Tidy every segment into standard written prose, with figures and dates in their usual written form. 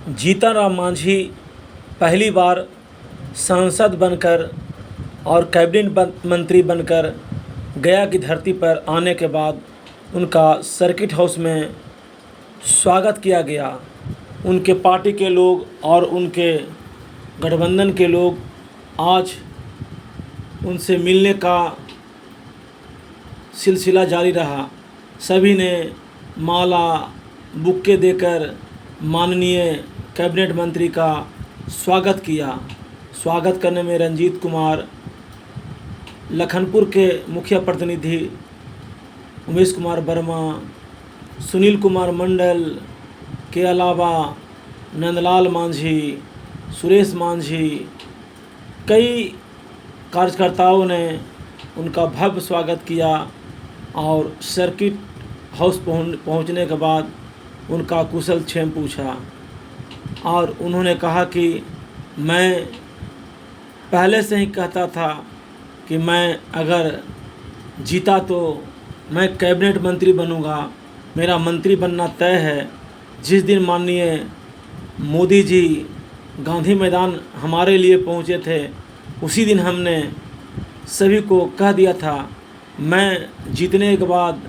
जीतन राम मांझी पहली बार सांसद बनकर और कैबिनेट मंत्री बनकर गया की धरती पर आने के बाद उनका सर्किट हाउस में स्वागत किया गया। उनके पार्टी के लोग और उनके गठबंधन के लोग आज उनसे मिलने का सिलसिला जारी रहा। सभी ने माला बुक्के देकर माननीय कैबिनेट मंत्री का स्वागत किया। स्वागत करने में रंजीत कुमार, लखनपुर के मुखिया प्रतिनिधि उमेश कुमार वर्मा, सुनील कुमार मंडल के अलावा नंदलाल मांझी, सुरेश मांझी, कई कार्यकर्ताओं ने उनका भव्य स्वागत किया और सर्किट हाउस पहुंचने के बाद उनका कुशल क्षेम पूछा और उन्होंने कहा कि मैं पहले से ही कहता था कि मैं अगर जीता तो मैं कैबिनेट मंत्री बनूंगा, मेरा मंत्री बनना तय है। जिस दिन माननीय मोदी जी गांधी मैदान हमारे लिए पहुंचे थे, उसी दिन हमने सभी को कह दिया था मैं जीतने के बाद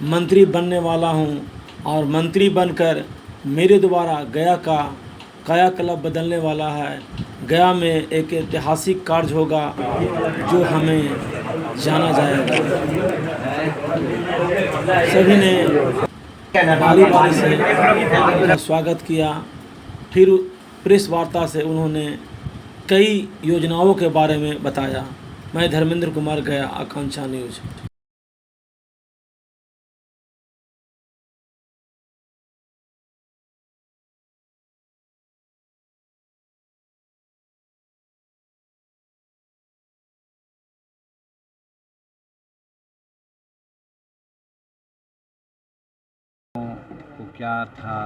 मंत्री बनने वाला हूं और मंत्री बनकर मेरे द्वारा गया का कायाकल्प बदलने वाला है। गया में एक ऐतिहासिक कार्य होगा जो हमें जाना जाएगा। सभी ने बारी बारी से स्वागत किया। फिर प्रेस वार्ता से उन्होंने कई योजनाओं के बारे में बताया। मैं धर्मेंद्र कुमार, गया, आकांक्षा न्यूज़। को क्या था,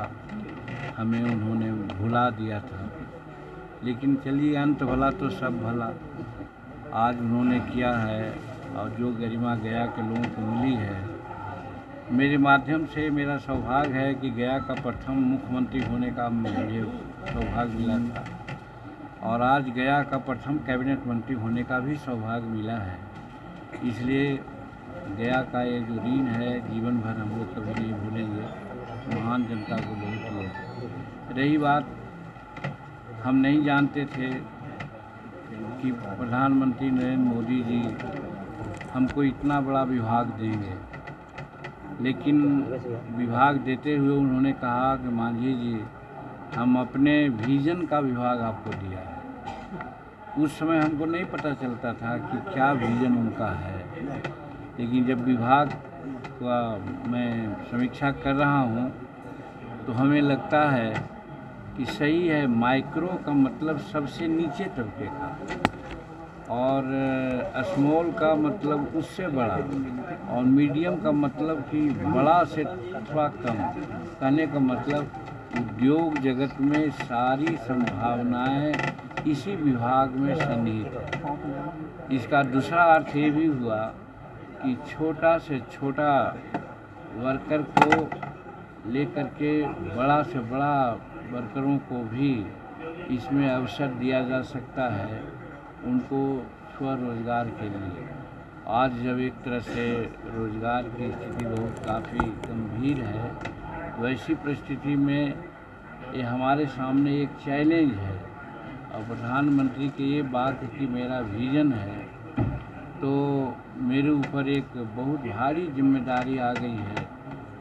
हमें उन्होंने भुला दिया था, लेकिन चलिए अंत भला तो सब भला। आज उन्होंने किया है और जो गरिमा गया के लोगों को मिली है, मेरे माध्यम से मेरा सौभाग्य है कि गया का प्रथम मुख्यमंत्री होने का मुझे सौभाग्य मिला था और आज गया का प्रथम कैबिनेट मंत्री होने का भी सौभाग्य मिला है। इसलिए गया का ये जो ऋण है जीवन भर हम लोग कभी नहीं भूलेंगे। महान जनता को बहुत किया। रही बात, हम नहीं जानते थे कि प्रधानमंत्री नरेंद्र मोदी जी हमको इतना बड़ा विभाग देंगे, लेकिन विभाग देते हुए उन्होंने कहा कि मांझी जी हम अपने विजन का विभाग आपको दिया है। उस समय हमको नहीं पता चलता था कि क्या विजन उनका है, लेकिन जब विभाग का मैं समीक्षा कर रहा हूँ तो हमें लगता है कि सही है। माइक्रो का मतलब सबसे नीचे तबके का और स्मॉल का मतलब उससे बड़ा और मीडियम का मतलब कि बड़ा से थोड़ा कम। कहने का मतलब उद्योग जगत में सारी संभावनाएं इसी विभाग में सन्निहित है। इसका दूसरा अर्थ ये भी हुआ कि छोटा से छोटा वर्कर को लेकर के बड़ा से बड़ा वर्करों को भी इसमें अवसर दिया जा सकता है, उनको स्वरोजगार के लिए। आज जब एक तरह से रोजगार की स्थिति बहुत काफ़ी गंभीर है, वैसी परिस्थिति में ये हमारे सामने एक चैलेंज है और प्रधानमंत्री की ये बात है कि मेरा विजन है, तो मेरे ऊपर एक बहुत भारी जिम्मेदारी आ गई है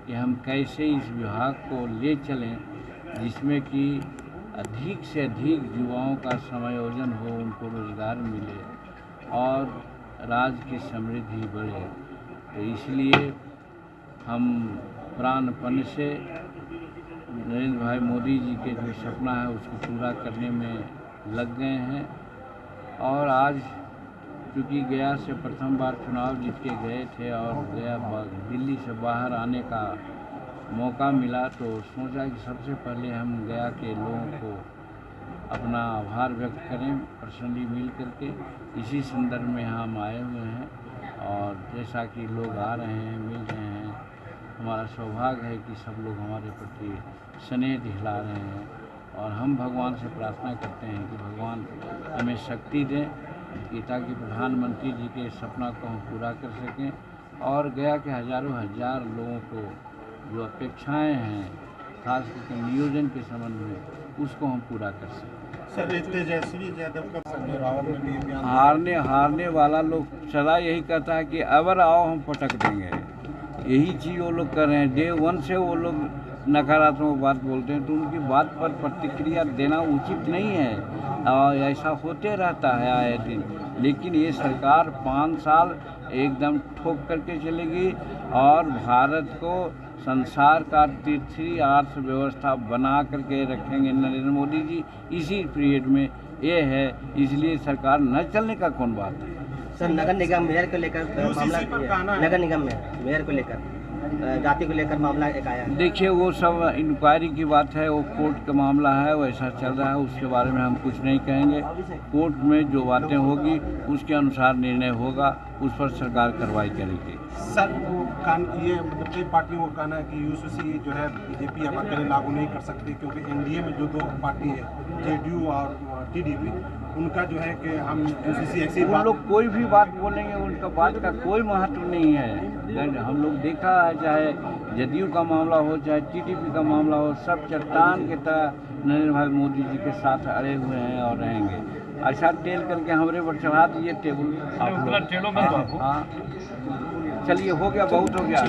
कि हम कैसे इस विभाग को ले चलें जिसमें कि अधिक से अधिक युवाओं का समायोजन हो, उनको रोज़गार मिले और राज्य की समृद्धि बढ़े। तो इसलिए हम प्राणपण से नरेंद्र भाई मोदी जी के जो सपना है उसको पूरा करने में लग गए हैं। और आज क्योंकि गया से प्रथम बार चुनाव जीत के गए थे और गया दिल्ली से बाहर आने का मौका मिला, तो सोचा कि सबसे पहले हम गया के लोगों को अपना आभार व्यक्त करें पर्सनली मिल करके। इसी संदर्भ में हम आए हुए हैं और जैसा कि लोग आ रहे हैं, मिल रहे हैं, हमारा सौभाग्य है कि सब लोग हमारे प्रति स्नेह दिखला रहे हैं और हम भगवान से प्रार्थना करते हैं कि भगवान हमें शक्ति दें कि ताकि प्रधानमंत्री जी के सपना को हम पूरा कर सकें और गया के हज़ारों हजार लोगों को जो अपेक्षाएं हैं खास करके नियोजन के संबंध में उसको हम पूरा कर सकें। सर तेजस्वी यादव का रावत में भी बयान हारने वाला लोग सदा यही कहता है कि अबर आओ हम पटक देंगे, यही चीज़ वो लोग कर रहे हैं। डे वन से वो लोग नकारात्मक बात बोलते हैं तो उनकी बात पर प्रतिक्रिया देना उचित नहीं है और ऐसा होते रहता है आए दिन। लेकिन ये सरकार 5 साल एकदम ठोक करके चलेगी और भारत को संसार का तीसरी अर्थव्यवस्था बना करके रखेंगे नरेंद्र मोदी जी इसी पीरियड में। ये है, इसलिए सरकार न चलने का कौन बात है। सर नगर निगम मेयर को लेकर मामला, नगर निगम में मेयर को लेकर जाति को लेकर मामला एक आया है। देखिए वो सब इंक्वायरी की बात है, वो कोर्ट का मामला है, वैसा चल रहा है, उसके बारे में हम कुछ नहीं कहेंगे। कोर्ट में जो बातें होगी उसके अनुसार निर्णय होगा, उस पर सरकार कार्रवाई करेगी। सर ये मतलब कई पार्टियों का कहना है कि यूसीसी जो है बीजेपी अब अकेले लागू नहीं कर सकती क्योंकि एनडीए में जो 2 पार्टी है जेडीयू और टीडीपी उनका जो है कि हम यूसीसी ऐसी उन लोग कोई भी बात बोलेंगे उनका बात का कोई महत्व नहीं है। हम लोग देखा है चाहे जदयू का मामला हो चाहे टीडीपी का मामला हो, सब चट्टान की तरह नरेंद्र भाई मोदी जी के साथ अड़े हुए हैं और रहेंगे। अच्छा टेल करके हमारे पर चढ़ा दीजिए टेबल आप। हाँ चलिए हो गया, बहुत हो गया।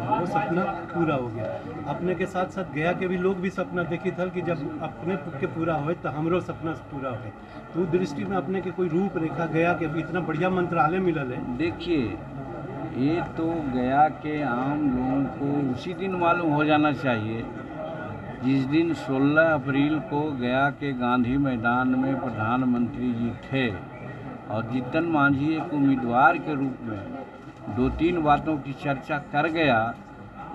वो सपना पूरा हो गया। अपने के साथ साथ गया के भी लोग भी सपना देखी था कि जब अपने के पूरा होए तो हमरो सपना पूरा होए। तो दृष्टि में अपने के कोई रूप रेखा गया के भी इतना बढ़िया मंत्रालय मिलल है। देखिए ये तो गया के आम लोगों को उसी दिन मालूम हो जाना चाहिए जिस दिन 16 अप्रैल को गया के गांधी मैदान में प्रधानमंत्री जी थे और जीतन मांझी एक उम्मीदवार के रूप में 2-3 बातों की चर्चा कर गया।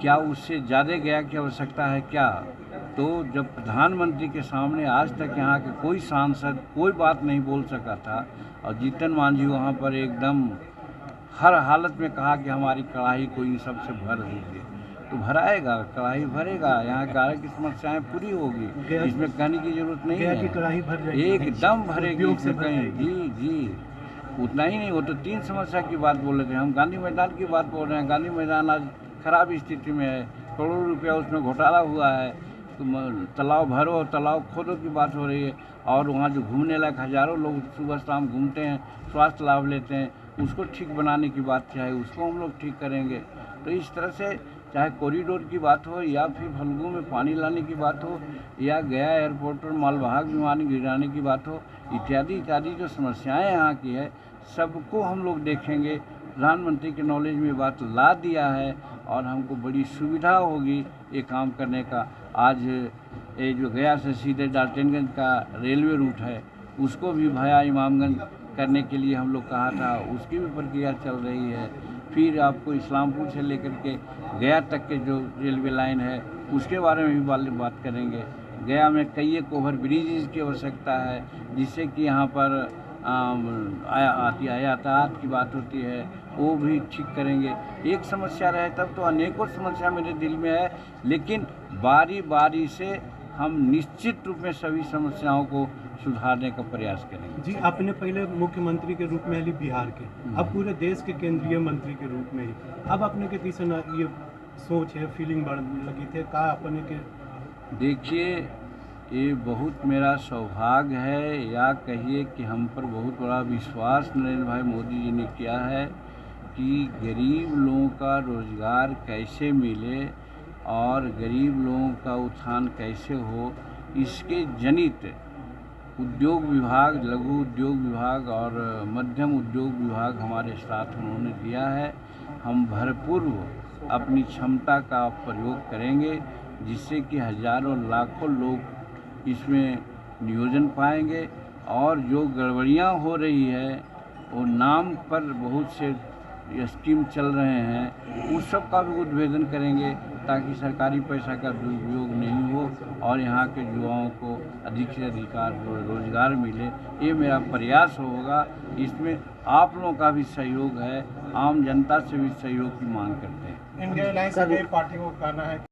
क्या उससे ज़्यादा गया की आवश्यकता है क्या? तो जब प्रधानमंत्री के सामने आज तक यहाँ के कोई सांसद कोई बात नहीं बोल सका था और जीतन मांझी वहाँ पर एकदम हर हालत में कहा कि हमारी कढ़ाई को इन सब से भर दीजिए, तो भराएगा, कढ़ाई भरेगा, यहाँ गाँव की समस्याएं पूरी होगी, इसमें कहने की जरूरत नहीं है। कढ़ाई भर एकदम भरेगी इसमें कहीं। जी उतना ही नहीं, वो तो 3 समस्या की बात बोल रहे थे, हम गांधी मैदान की बात बोल रहे हैं। गांधी मैदान आज खराब स्थिति में है, करोड़ों रुपया उसमें घोटाला हुआ है। तो तालाब भरो तालाब खोदो की बात हो रही है और वहाँ जो घूमने लायक हज़ारों लोग सुबह शाम घूमते हैं, स्वास्थ्य लाभ लेते हैं, उसको ठीक बनाने की बात चाहे उसको हम लोग ठीक करेंगे। तो इस तरह से चाहे कॉरिडोर की बात हो या फिर फल्गु में पानी लाने की बात हो या गया एयरपोर्ट पर मालवाहक विमान गिराने की बात हो, इत्यादि इत्यादि जो समस्याएं यहाँ की है सबको हम लोग देखेंगे। प्रधानमंत्री के नॉलेज में बात ला दिया है और हमको बड़ी सुविधा होगी ये काम करने का। आज ये जो गया से सीधे डाल्टनगंज का रेलवे रूट है उसको भी भाया इमामगंज करने के लिए हम लोग कहा था, उसकी भी प्रक्रिया चल रही है। फिर आपको इस्लामपुर से लेकर के गया तक के जो रेलवे लाइन है उसके बारे में भी बात करेंगे। गया में कई एक ओवर ब्रिजेज की आवश्यकता है जिससे कि यहाँ पर यातायात की बात होती है, वो भी ठीक करेंगे। एक समस्या रहे तब तो अनेकों समस्या मेरे दिल में है, लेकिन बारी बारी से हम निश्चित रूप में सभी समस्याओं को सुधारने का प्रयास करेंगे। जी आपने पहले मुख्यमंत्री के रूप में ली बिहार के, अब पूरे देश के केंद्रीय मंत्री के रूप में ही, अब अपने के किसी न ये सोच है, फीलिंग बढ़ लगी थे का अपने के? देखिए ये बहुत मेरा सौभाग्य है या कहिए कि हम पर बहुत बड़ा विश्वास नरेंद्र भाई मोदी जी ने किया है कि गरीब लोगों का रोज़गार कैसे मिले और गरीब लोगों का उत्थान कैसे हो, इसके जनित उद्योग विभाग, लघु उद्योग विभाग और मध्यम उद्योग विभाग हमारे साथ उन्होंने दिया है। हम भरपूर अपनी क्षमता का प्रयोग करेंगे जिससे कि हज़ारों लाखों लोग इसमें नियोजन पाएंगे और जो गड़बड़ियाँ हो रही है वो नाम पर बहुत से स्कीम चल रहे हैं उस सब का भी उद्भेदन करेंगे ताकि सरकारी पैसा का दुरुपयोग नहीं हो और यहाँ के युवाओं को अधिक से अधिक रोजगार मिले। ये मेरा प्रयास होगा। इसमें आप लोगों का भी सहयोग है, आम जनता से भी सहयोग की मांग करते हैं। इंडिया अलायंस के पार्टियों का कहना है